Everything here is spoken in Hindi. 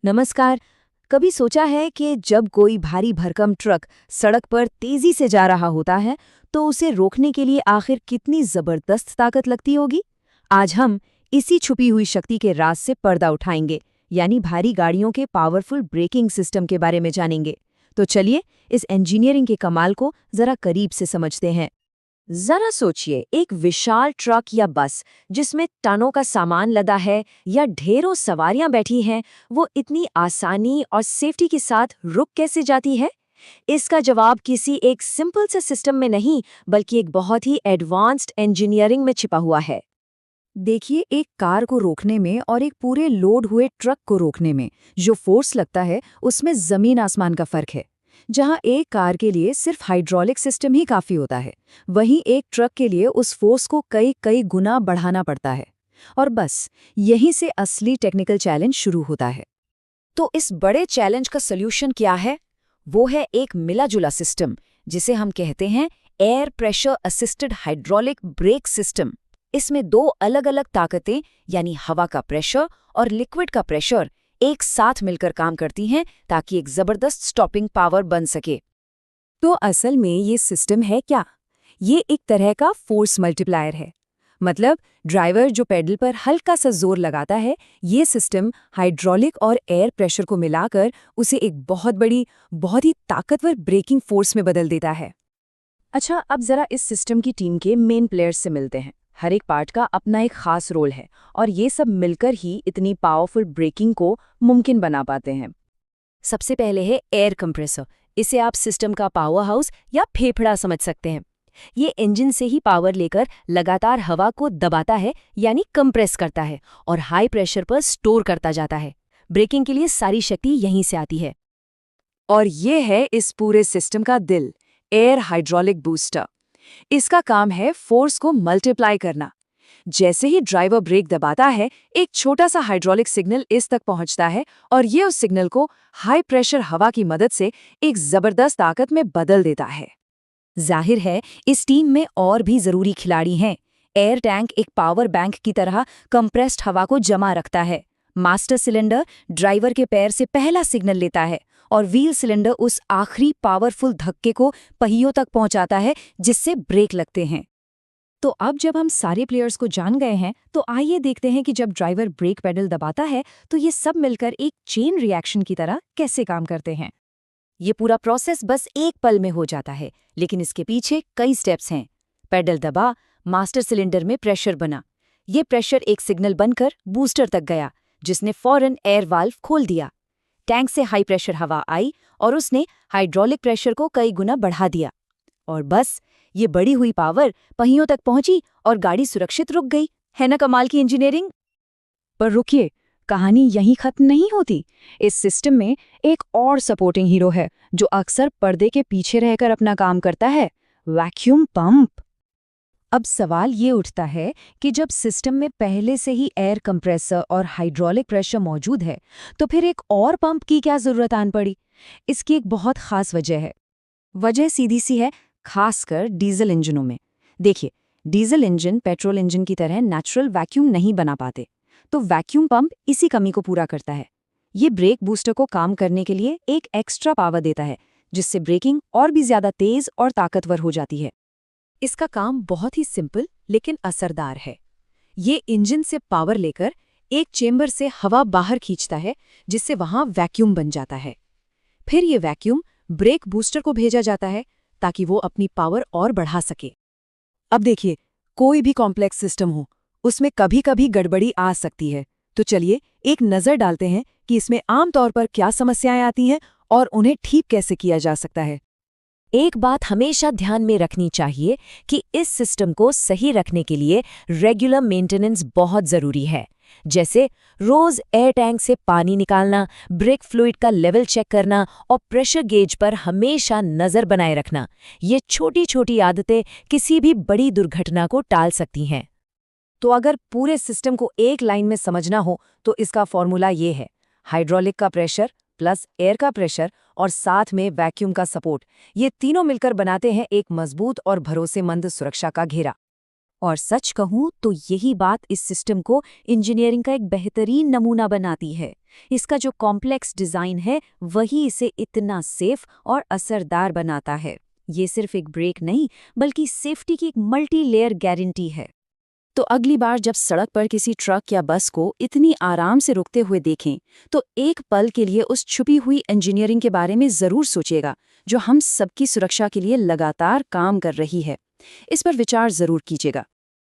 नमस्कार। कभी सोचा है कि जब कोई भारी भरकम ट्रक सड़क पर तेजी से जा रहा होता है तो उसे रोकने के लिए आखिर कितनी जबरदस्त ताकत लगती होगी। आज हम इसी छुपी हुई शक्ति के राज से पर्दा उठाएंगे, यानी भारी गाड़ियों के पावरफुल ब्रेकिंग सिस्टम के बारे में जानेंगे। तो चलिए इस इंजीनियरिंग के कमाल को जरा करीब से समझते हैं। जरा सोचिए, एक विशाल ट्रक या बस जिसमें टनों का सामान लदा है या ढेरों सवारियां बैठी हैं, वो इतनी आसानी और सेफ्टी के साथ रुक कैसे जाती है? इसका जवाब किसी एक सिंपल से सिस्टम में नहीं, बल्कि एक बहुत ही एडवांस्ड इंजीनियरिंग में छिपा हुआ है। देखिए, एक कार को रोकने में और एक पूरे लोड हुए ट्रक को रोकने में जो फोर्स लगता है, उसमें जमीन आसमान का फर्क है। जहां एक कार के लिए सिर्फ हाइड्रोलिक सिस्टम ही काफी होता है, वहीं एक ट्रक के लिए उस फोर्स को कई कई गुना बढ़ाना पड़ता है। और बस यहीं से असली टेक्निकल चैलेंज शुरू होता है। तो इस बड़े चैलेंज का सॉल्यूशन क्या है? वो है एक मिला-जुला सिस्टम, जिसे हम कहते हैं air pressure assisted hydraulic brake system. इसमें दो अलग-अलग ताकतें, यानी हवा का प्रेशर और लिक्विड का प्रेशर, एक साथ मिलकर काम करती हैं ताकि एक जबरदस्त स्टॉपिंग पावर बन सके। तो असल में ये सिस्टम है क्या? ये एक तरह का फोर्स मल्टीप्लायर है। मतलब ड्राइवर जो पेडल पर हल्का सा जोर लगाता है, ये सिस्टम हाइड्रोलिक और एयर प्रेशर को मिलाकर उसे एक बहुत बड़ी, बहुत ही ताकतवर ब्रेकिंग फोर्स में बदल देता है। अच्छा, अब जरा इस सिस्टम की टीम के मेन प्लेयर्स से मिलते हैं। हर एक पार्ट का अपना एक खास रोल है और ये सब मिलकर ही इतनी पावरफुल ब्रेकिंग को मुमकिन बना पाते हैं। सबसे पहले है एयर कंप्रेसर। इसे आप सिस्टम का पावर हाउस या फेफड़ा समझ सकते हैं। ये इंजन से ही पावर लेकर लगातार हवा को दबाता है, यानी कंप्रेस करता है, और हाई प्रेशर पर स्टोर करता जाता है। ब्रेकिंग के लिए सारी शक्ति यहीं से आती है। और ये है इस पूरे सिस्टम का दिल, एयर हाइड्रोलिक बूस्टर। इसका काम है फोर्स को मल्टीप्लाई करना। जैसे ही ड्राइवर ब्रेक दबाता है, एक छोटा सा हाइड्रोलिक सिग्नल इस तक पहुंचता है और ये उस सिग्नल को हाई प्रेशर हवा की मदद से एक जबरदस्त ताकत में बदल देता है। जाहिर है, इस टीम में और भी जरूरी खिलाड़ी हैं। एयर टैंक एक पावर बैंक की तरह कंप्रेस्ड हवा को जमा रखता है। मास्टर सिलेंडर ड्राइवर के पैर से पहला सिग्नल लेता है और व्हील सिलेंडर उस आखिरी पावरफुल धक्के को पहियों तक पहुंचाता है, जिससे ब्रेक लगते हैं। तो अब जब हम सारे प्लेयर्स को जान गए हैं, तो आइए देखते हैं कि जब ड्राइवर ब्रेक पेडल दबाता है तो ये सब मिलकर एक चेन रिएक्शन की तरह कैसे काम करते हैं। ये पूरा प्रोसेस बस एक पल में हो जाता है, लेकिन इसके पीछे कई स्टेप्स हैं। पेडल दबा, मास्टर सिलेंडर में प्रेशर बना। ये प्रेशर एक सिग्नल बनकर बूस्टर तक गया, जिसने फौरन एयर वाल्व खोल दिया। टैंक से हाई प्रेशर हवा आई और उसने हाइड्रोलिक प्रेशर को कई गुना बढ़ा दिया। और बस ये बढ़ी हुई पावर पहियों तक पहुंची और गाड़ी सुरक्षित रुक गई। है ना कमाल की इंजीनियरिंग? पर रुकिए, कहानी यहीं खत्म नहीं होती। इस सिस्टम में एक और सपोर्टिंग हीरो है जो अक्सर पर्दे के पीछे रहकर अपना काम करता है, वैक्यूम पंप। अब सवाल ये उठता है कि जब सिस्टम में पहले से ही एयर कंप्रेसर और हाइड्रोलिक प्रेशर मौजूद है, तो फिर एक और पंप की क्या जरूरत आन पड़ी? इसकी एक बहुत खास वजह है। वजह सीधी सी है, खासकर डीजल इंजनों में। देखिए, डीजल इंजन पेट्रोल इंजन की तरह नेचुरल वैक्यूम नहीं बना पाते, तो वैक्यूम पंप इसी कमी को पूरा करता है। ये ब्रेक बूस्टर को काम करने के लिए एक एक्स्ट्रा पावर देता है, जिससे ब्रेकिंग और भी ज्यादा तेज और ताकतवर हो जाती है। इसका काम बहुत ही सिंपल लेकिन असरदार है। ये इंजन से पावर लेकर एक चेंबर से हवा बाहर खींचता है, जिससे वहां वैक्यूम बन जाता है। फिर ये वैक्यूम ब्रेक बूस्टर को भेजा जाता है ताकि वो अपनी पावर और बढ़ा सके। अब देखिए, कोई भी कॉम्प्लेक्स सिस्टम हो, उसमें कभी कभी गड़बड़ी आ सकती है। तो चलिए एक नज़र डालते हैं कि इसमें आमतौर पर क्या समस्याएं आती हैं और उन्हें ठीक कैसे किया जा सकता है। एक बात हमेशा ध्यान में रखनी चाहिए कि इस सिस्टम को सही रखने के लिए रेगुलर मेंटेनेंस बहुत ज़रूरी है। जैसे रोज एयर टैंक से पानी निकालना, ब्रेक फ्लूइड का लेवल चेक करना और प्रेशर गेज पर हमेशा नज़र बनाए रखना। ये छोटी छोटी आदतें किसी भी बड़ी दुर्घटना को टाल सकती हैं। तो अगर पूरे सिस्टम को एक लाइन में समझना हो तो इसका फॉर्मूला ये है: हाइड्रोलिक का प्रेशर प्लस एयर का प्रेशर और साथ में वैक्यूम का सपोर्ट, ये तीनों मिलकर बनाते हैं एक मजबूत और भरोसेमंद सुरक्षा का घेरा। और सच कहूं तो यही बात इस सिस्टम को इंजीनियरिंग का एक बेहतरीन नमूना बनाती है। इसका जो कॉम्प्लेक्स डिज़ाइन है वही इसे इतना सेफ और असरदार बनाता है। ये सिर्फ एक ब्रेक नहीं, बल्कि सेफ्टी की एक मल्टी लेयर गारंटी है। तो अगली बार जब सड़क पर किसी ट्रक या बस को इतनी आराम से रुकते हुए देखें, तो एक पल के लिए उस छुपी हुई इंजीनियरिंग के बारे में ज़रूर सोचिएगा, जो हम सबकी सुरक्षा के लिए लगातार काम कर रही है। इस पर विचार ज़रूर कीजिएगा।